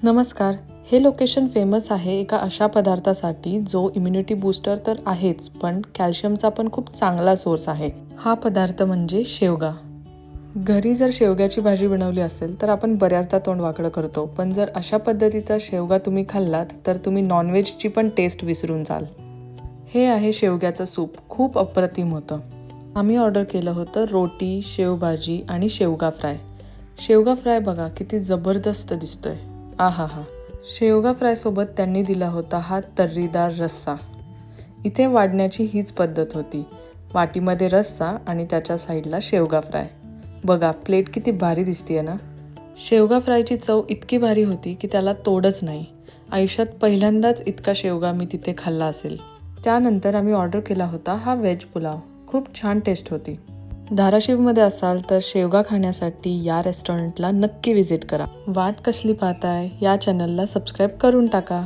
नमस्कार. हे location famous आहे एका अशा पदार्थासाठी जो इम्युनिटी बूस्टर तर आहेच, पण कॅल्शियमचा पण खूप चांगला सोर्स आहे. हा पदार्थ म्हणजे शेवगा. घरी जर शेवग्याची भाजी बनवली असेल तर आपण बऱ्याचदा तोंड वाकडं करतो, पण जर अशा पद्धतीचा शेवगा तुम्ही खाल्लात तर तुम्ही नॉनव्हेजची पण टेस्ट विसरून जाल. हे आहे शेवग्याचं सूप. खूप अप्रतिम होतं. आम्ही ऑर्डर केलं होतं रोटी, शेवभाजी आणि शेवगा फ्राय. शेवगा फ्राय बघा किती जबरदस्त दिसतोय. आहाहा. शेवगा फ्रायसोबत त्यांनी दिला होता हा तर्रीदार रस्सा. इथे वाढण्याची हीच पद्धत होती. वाटीमध्ये रस्सा आणि त्याच्या साईडला शेवगा फ्राय. बघा प्लेट किती भारी दिसतीये ना. शेवगा फ्रायची चव इतकी भारी होती की त्याला तोडच नाही. आयुष्यात पहिल्यांदाच इतका शेवगा मी तिथे खाल्ला असेल. त्यानंतर आम्ही ऑर्डर केला होता हा व्हेज पुलाव. खूप छान टेस्ट होती. धाराशिवमध्ये असाल तर शेवगा खाण्यासाठी या रेस्टॉरंटला नक्की व्हिजिट करा. वाट कसली पाहताय? या चॅनलला सबस्क्राईब करून टाका.